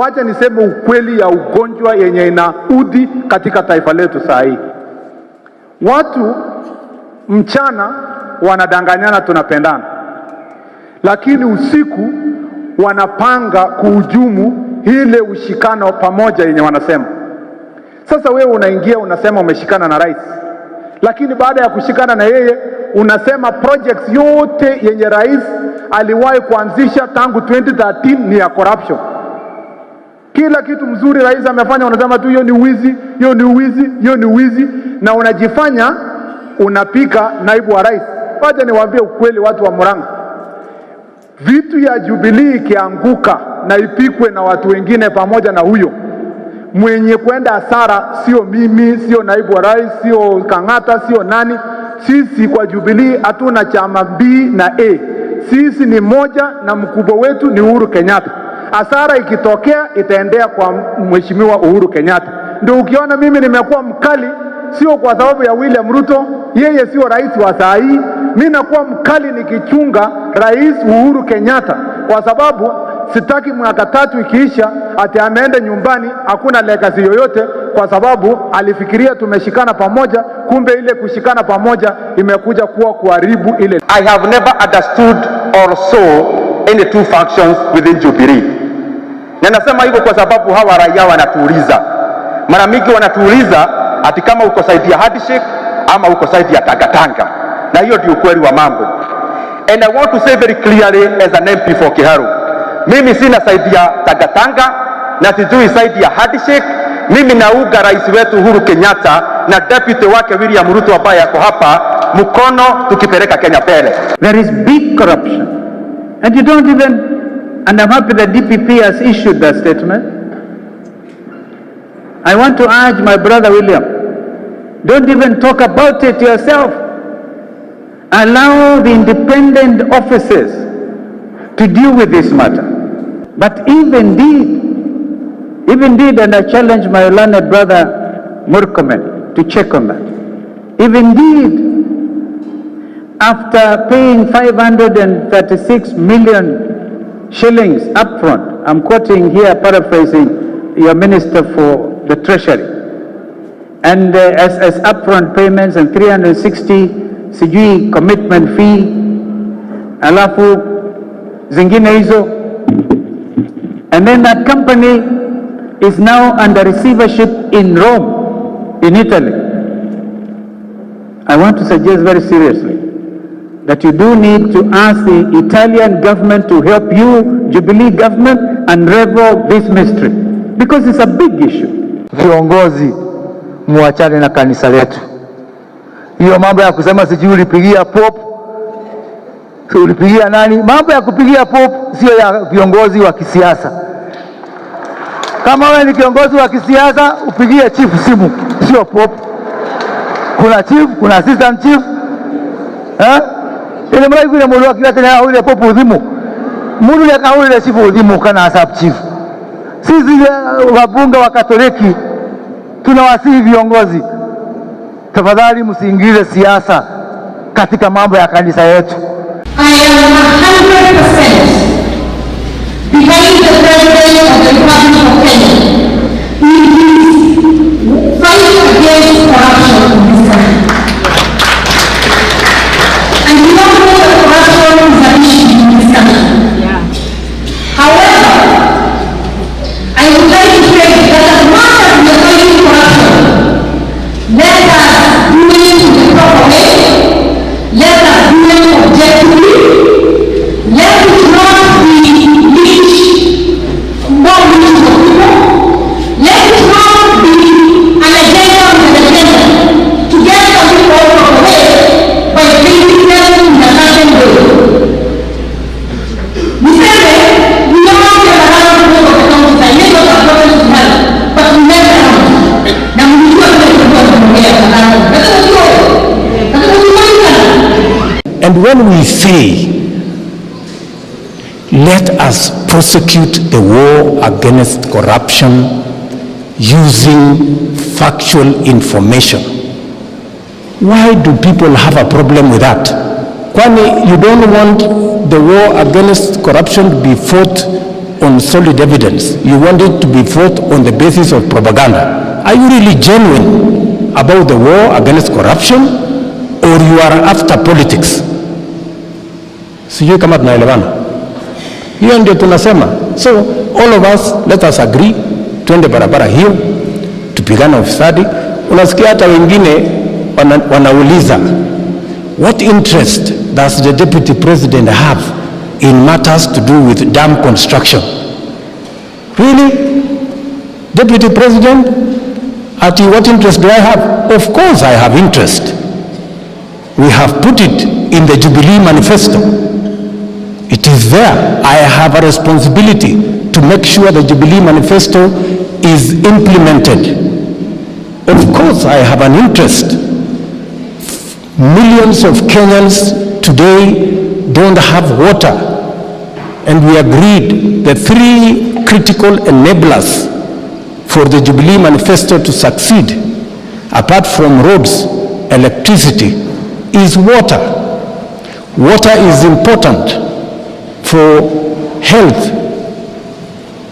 Wacha niseme ukweli ya ugonjwa yenye inaudhi katika taifa letu saa hii. Watu mchana wanadanganyana tunapendana, lakini usiku wanapanga kuhujumu ile ushikano pamoja yenye wanasema. Sasa wewe unaingia unasema umeshikana na rais, lakini baada ya kushikana na yeye unasema projects yote yenye rais aliwahi kuanzisha tangu 2013 ni ya corruption. Kila kitu mzuri rais amefanya unasema tu hiyo ni wizi, hiyo ni wizi, hiyo ni wizi, na unajifanya unapika naibu wa rais. Wacha niwaambie ukweli watu wa Murang'a, vitu ya Jubilee ikianguka na ipikwe na watu wengine pamoja na huyo mwenye kwenda hasara sio mimi, sio naibu wa rais, sio Kang'ata, sio nani. Sisi kwa Jubilee hatuna chama B na A. Sisi ni moja na mkubwa wetu ni Uhuru Kenyatta. Hasara ikitokea itaendea kwa mheshimiwa Uhuru Kenyatta. Ndio ukiona mimi nimekuwa mkali, sio kwa sababu ya William Ruto, yeye sio rais wa saa hii. Mimi nakuwa mkali nikichunga rais Uhuru Kenyatta kwa sababu sitaki mwaka 3 ikiisha ati ameenda nyumbani hakuna legacy yoyote, kwa sababu alifikiria tumeshikana pamoja, kumbe ile kushikana pamoja imekuja kuwa kuharibu ile. I have never understood or saw any two factions within Jubilee. Na nasema hivyo kwa sababu hawa raia wanatuuliza. Mara mingi wanatuuliza ati kama uko side ya handshake ama uko side ya tangatanga. Na hiyo ndio ukweli wa mambo. And I want to say very clearly as an MP for Kiharu, mimi sina side ya tangatanga na sijui side ya handshake. Mimi nauga rais wetu Uhuru Kenyatta na deputy wake William Ruto ambaye yako hapa mkono tukipeleka Kenya mbele. There is big corruption and you don't even, and I'm happy that DPP has issued that statement. I want to urge my brother William, don't even talk about it yourself. Allow the independent officers to deal with this matter. But if indeed, and I challenge my learned brother Murkomen to check on that. If indeed, after paying 536 million shillings upfront, I'm quoting here, paraphrasing your Minister for the Treasury, and as upfront payments and 360 sijui commitment fee, alafu zingine hizo, and then that company is now under receivership in Rome, in Italy. I want to suggest very seriously that you do need to ask the Italian government to help you, Jubilee government, unravel this mystery, because it's a big issue. Viongozi muachane na kanisa letu. Hiyo mambo ya kusema sijui ulipigia pop, sio ulipigia nani, mambo ya kupigia pop sio ya viongozi wa kisiasa. Kama wewe ni kiongozi wa kisiasa upigie chief simu, sio pop. Kuna chief, kuna assistant chief. Ile mara ile mulu akileta na ile pop udhimu. Mulu ya kauli ile chief udhimu kana asap chief. Sisi wabunge wa Katoliki tunawasihi viongozi, tafadhali msiingize siasa katika mambo ya kanisa yetu. I am 100% behind the President of the Republic of Kenya in his fight against corruption in this country. And we all know that corruption is an issue in this country. Yeah. However, I would like to say that as much as we are fighting corruption, let us do it in the proper way. Let us do it objectively. Let it not be rich, more rich for people. Let it not be an agenda with an agenda to get some people out of the way by treating them in a certain way. We say that we don't want to allow people of the countryside. Let us have problems to help, but we never have. Now we do have to go to the way of the land. That's what we do. That's what we want. And when we fail, let us prosecute the war against corruption using factual information. Why do people have a problem with that? Kwani you don't want the war against corruption to be fought on solid evidence. You want it to be fought on the basis of propaganda. Are you really genuine about the war against corruption, or you are after politics? Sijui kama tunaelewana. Hiyo ndio tunasema. So all of us, let us agree, twende barabara hiyo, tupigane ufisadi. Unasikia hata wengine wanauliza, what interest does the deputy president have in matters to do with dam construction? Really? Deputy president? What interest do I have? Of course I have interest. We have put it in the Jubilee manifesto. It is there. I have a responsibility to make sure the Jubilee manifesto is implemented. Of course I have an interest. Millions of Kenyans today don't have water, and we agreed the 3 critical enablers for the Jubilee manifesto to succeed, apart from roads, electricity, is water. Water is important for health.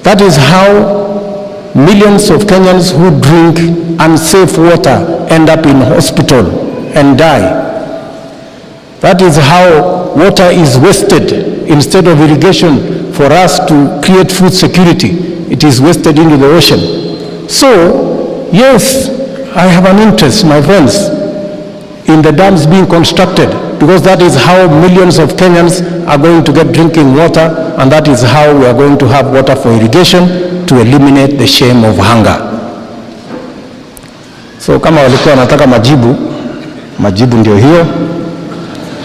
That is how millions of Kenyans who drink unsafe water end up in hospital and die. That is how water is wasted. Instead of irrigation for us to create food security, it is wasted into the ocean. So, yes, I have an interest, my friends, in the dams being constructed, because that is how millions of Kenyans are going to get drinking water, and that is how we are going to have water for irrigation to eliminate the shame of hunger. So kama walikuwa wanataka majibu ndio hiyo,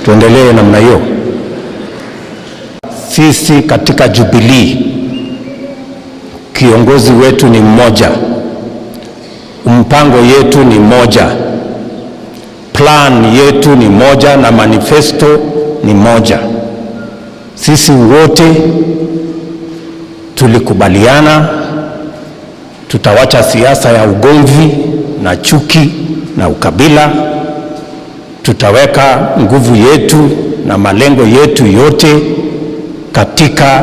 tuendelee namna hiyo. Sisi katika Jubilee, kiongozi wetu ni mmoja, mpango yetu ni moja, plan yetu ni moja, na manifesto ni moja. Sisi wote tulikubaliana tutawacha siasa ya ugomvi na chuki na ukabila. Tutaweka nguvu yetu na malengo yetu yote katika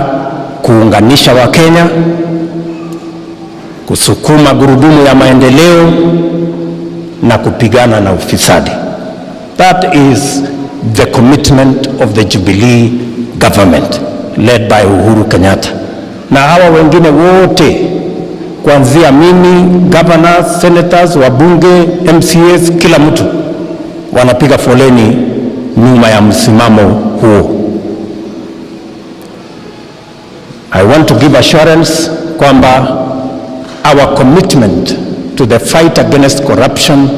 kuunganisha Wakenya, kusukuma gurudumu ya maendeleo na kupigana na ufisadi. That is the commitment of the Jubilee government led by Uhuru Kenyatta. Na hawa wengine wote, kuanzia mimi, governors, senators, wabunge, MCAs, kila mtu wanapiga foleni nyuma ya msimamo huo. I want to give assurance kwamba our commitment to the fight against corruption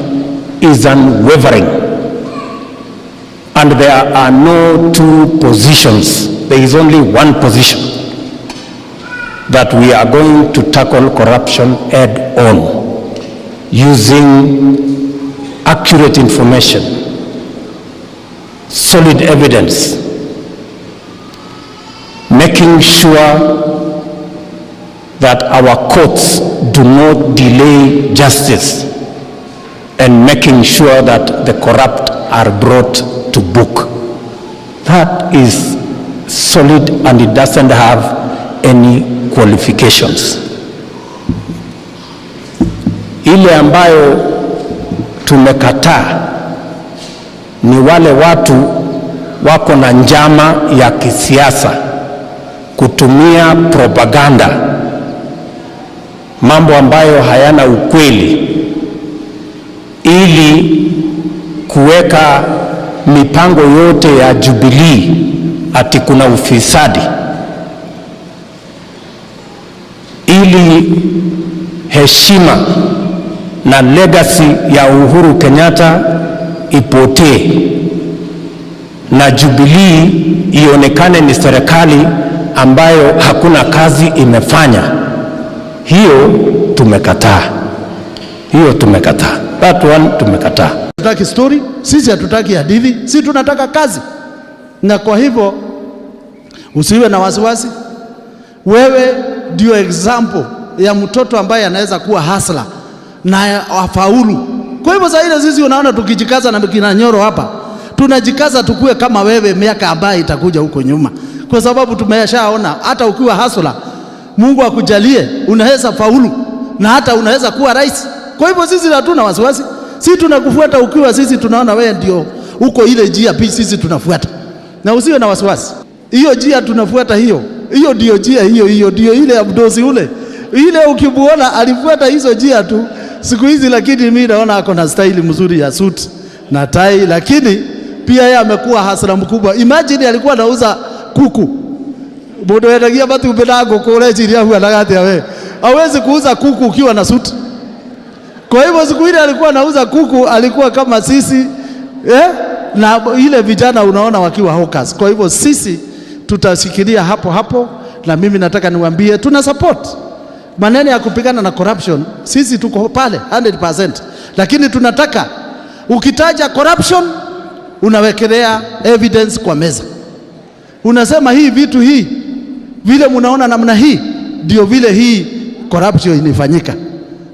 is unwavering, and there are no two positions. There is only one position, that we are going to tackle corruption head on, using accurate information, solid evidence, making sure that our courts do not delay justice, and making sure that the corrupt are brought to book. That is solid, and it doesn't have any qualifications. Ile ambayo tumekataa ni wale watu wako na njama ya kisiasa kutumia propaganda, mambo ambayo hayana ukweli, ili kuweka mipango yote ya Jubilee ati kuna ufisadi, ili heshima na legacy ya Uhuru Kenyatta ipotee, na Jubilee ionekane ni serikali ambayo hakuna kazi imefanya. Hiyo tumekataa. That one tumekataa. Hatutaki story, sisi hatutaki hadithi, sisi tunataka kazi. Na kwa hivyo usiwe na wasiwasi. Wewe ndio example ya mtoto ambaye anaweza kuwa hustler na afaulu. Kwa hivyo sasa ile sisi unaona tukijikaza na kina Nyoro hapa, tunajikaza tukue kama wewe miaka ambayo itakuja huko nyuma. Kwa sababu tumeshaona hata ukiwa hustler Mungu akujalie, unaweza faulu na hata unaweza kuwa rais. Kwa hivyo sisi hatuna wasiwasi, sisi tunakufuata ukiwa sisi tunaona wewe ndio uko ile njia, pia sisi tunafuata, na usiwe na wasiwasi. Hiyo njia tunafuata, hiyo ndio njia, hiyo ndio ile ya mdosi ule, ile ukimuona alifuata hizo njia tu siku hizi, lakini mimi naona ako na style mzuri ya suit na tai, lakini pia yeye amekuwa hasara mkubwa. Imagine alikuwa anauza kuku, bodo yatagia batu bedago kule chini ya huwa lagati ya wewe, hawezi kuuza kuku ukiwa na suit. Kwa hivyo siku ile alikuwa anauza kuku, alikuwa kama sisi na ile vijana unaona wakiwa hawkers. Kwa hivyo sisi tutashikilia hapo hapo, na mimi nataka niwaambie tuna support maneno ya kupigana na corruption. Sisi tuko pale 100%, lakini tunataka ukitaja corruption unawekelea evidence kwa meza, unasema hii vitu hii vile mnaona namna hii ndio vile hii corruption inafanyika,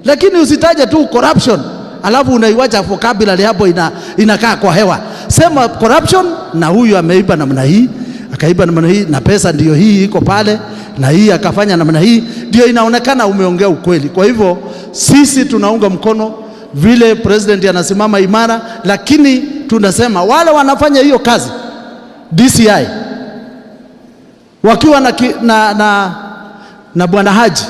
lakini usitaje tu corruption alafu unaiwacha vocabulary hapo inakaa kwa hewa. Sema corruption na huyu ameiba namna hii, akaiba namna hii, na pesa ndio hii iko pale, na hii akafanya namna hii, ndio inaonekana umeongea ukweli. Kwa hivyo sisi tunaunga mkono vile president anasimama imara, lakini tunasema wale wanafanya hiyo kazi DCI wakiwa na Bwana Haji,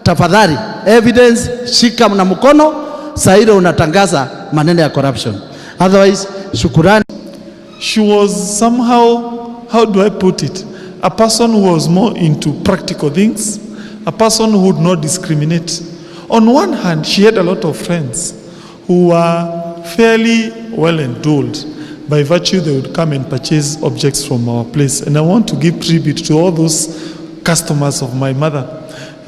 tafadhali evidence shika na mkono, saa ile unatangaza maneno ya corruption. Otherwise, shukurani. She was somehow, how do I put it, a person who was more into practical things, a person who would not discriminate. On one hand, she had a lot of friends who were fairly well endowed. By virtue, they would come and purchase objects from our place. And I want to give tribute to all those customers of my mother.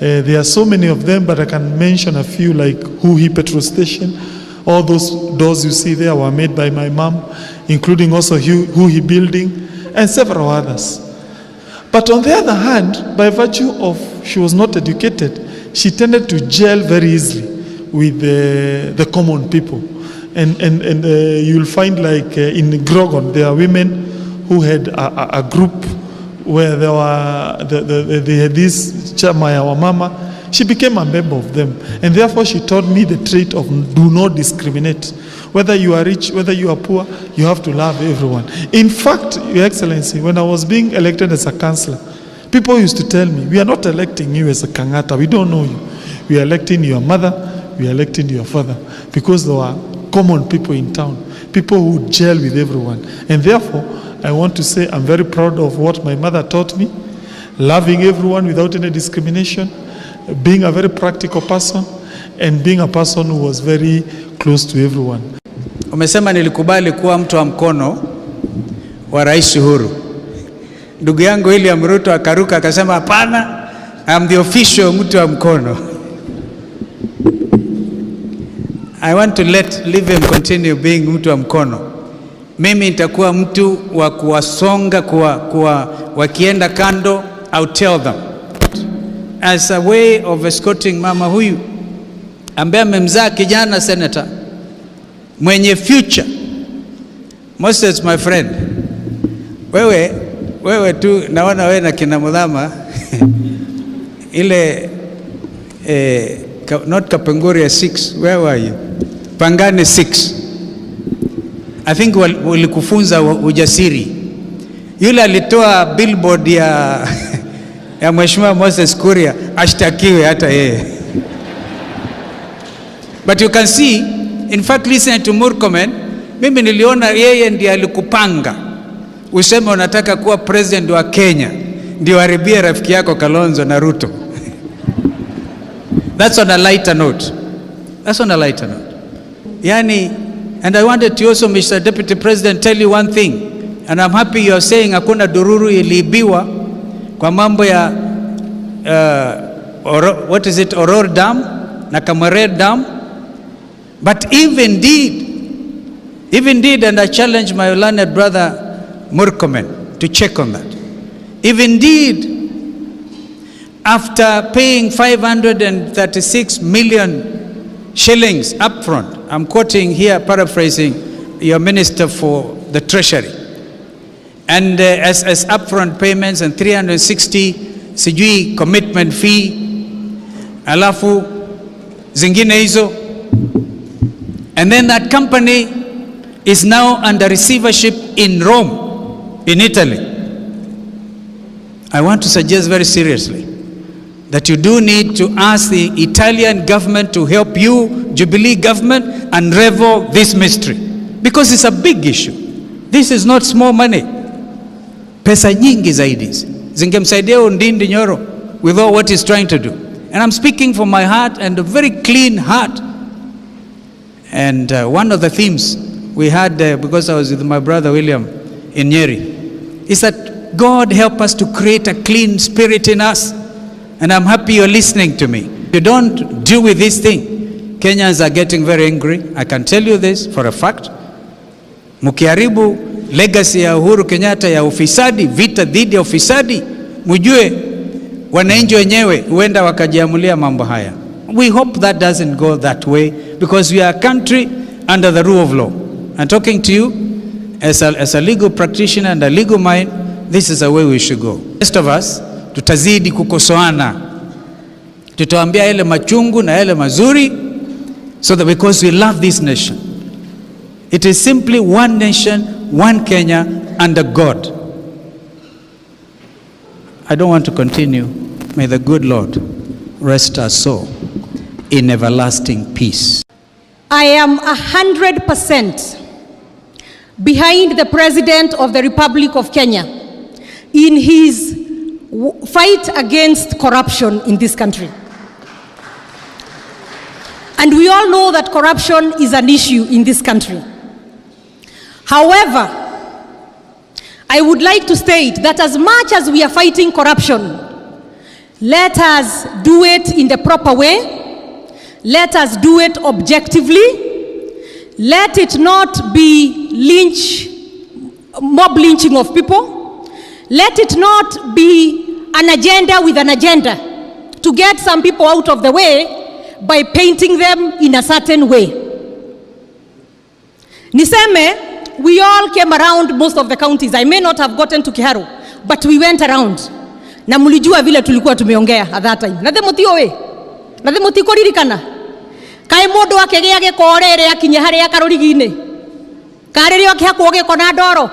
There are so many of them, but I can mention a few, like Huhi Petrol Station. All those doors you see there were made by my mom, including also Huhi Building and several others. But on the other hand, by virtue of she was not educated, she tended to gel very easily with the common people. And you'll find like in Grogon, there are women who had a group where they had this Chamaya Wamama. She became a member of them, and therefore she taught me the trait of do not discriminate. Whether you are rich, whether you are poor, you have to love everyone. In fact, Your Excellency, when I was being elected as a councillor, people used to tell me, we are not electing you as a Kangata, we don't know you. We are electing your mother, we are electing your father, because there were common people in town, people who gel with everyone. And therefore, I want to say I'm very proud of what my mother taught me, loving everyone without any discrimination, being a very practical person, and being a person who was very close to everyone. Umesema nilikubali kuwa mtu wa mkono wa Rais Uhuru. Ndugu yangu William Ruto akaruka akasema hapana, I'm the official mtu wa mkono. I want to leave him continue being mtu wa mkono. Mimi nitakuwa mtu wa kuwasonga, wakienda kando, I'll tell them. As a way of escorting mama huyu ambaye amemzaa kijana senator mwenye future. Moses, my friend, wewe tu naona wewe na kina Mudhama ile not Kapenguria 6, where were you? Pangani 6. I think walikufunza ujasiri. Yule alitoa billboard ya Mheshimiwa Moses Kuria ashtakiwe hata yeye. But you can see, in fact, listen to Murkomen, mimi niliona yeye ndiye alikupanga useme unataka kuwa president wa Kenya, ndio haribia rafiki yako Kalonzo na Ruto. That's on a lighter note. Yani, and I wanted to also, Mr. Deputy President, tell you one thing, and I'm happy you are saying hakuna dururu iliibiwa kwa mambo ya what is it, Oror Dam na Kamarer Dam. But if indeed, and I challenge my learned brother Murkomen to check on that, if indeed after paying 536 million shillings upfront, I'm quoting here, paraphrasing your Minister for the Treasury, and as upfront payments and 360 sijui commitment fee, alafu zingine hizo, and then that company is now under receivership in Rome, in Italy. I want to suggest very seriously that you do need to ask the Italian government to help you, Jubilee government, unravel this mystery, because it's a big issue. This is not small money. Pesa nyingi zaidi zingemsaidia Ndindi Nyoro with all what he's trying to do. And I'm speaking from my heart, and a very clean heart. And one of the themes we had, because I was with my brother William in Nyeri, is that God help us to create a clean spirit in us. And I'm happy you're listening to me. If you don't deal with this thing, Kenyans are getting very angry. I can tell you this for a fact. Mukiharibu legacy ya Uhuru Kenyatta ya ufisadi, vita dhidi ya ufisadi, mujue wananchi wenyewe huenda wakajiamulia mambo haya. We hope that doesn't go that way, because we are a country under the rule of law. I'm talking to you as a legal practitioner and a legal mind. This is the way we should go. The rest of us tutazidi kukosoana, tutaambia yale machungu na yale mazuri, so that because we love this nation. It is simply one nation, one Kenya under God. I don't want to continue. May the good Lord rest our soul in everlasting peace. I am 100% behind the President of the Republic of Kenya in his fight against corruption in this country. And we all know that corruption is an issue in this country. However, I would like to state that as much as we are fighting corruption, let us do it in the proper way. Let us do it objectively. Let it not be mob lynching of people. Let it not be an agenda with an agenda to get some people out of the way by painting them in a certain way. Niseme, we all came around most of the counties. I may not have gotten to Kiharu, but we went around. Na mulijua vile tulikuwa tumeongea at that time. Na themotio we. Na themotio kuririkana. Kai mundu akegea gekorere akinya haria karurigine. Karere akihakwo gekona ndoro.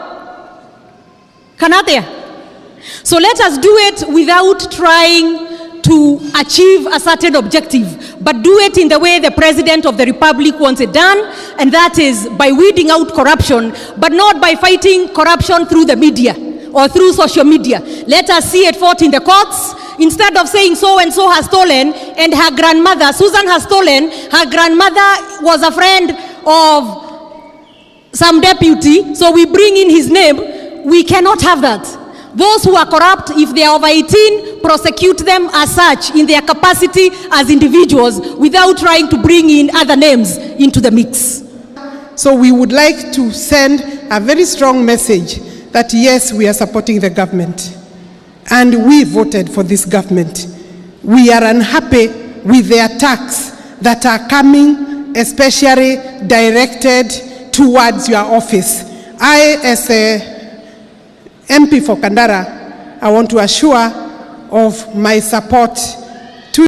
Kanatia. So let us do it without trying to achieve a certain objective, but do it in the way the President of the Republic wants it done, and that is by weeding out corruption, but not by fighting corruption through the media or through social media. Let us see it fought in the courts, instead of saying so and so has stolen and her grandmother, Susan, has stolen. Her grandmother was a friend of some deputy, so we bring in his name. We cannot have that. Those who are corrupt, if they are over 18, prosecute them as such in their capacity as individuals without trying to bring in other names into the mix. So we would like to send a very strong message that yes, we are supporting the government and we voted for this government. We are unhappy with the attacks that are coming, especially directed towards your office. I, as a MP for Kandara, I want to assure of my support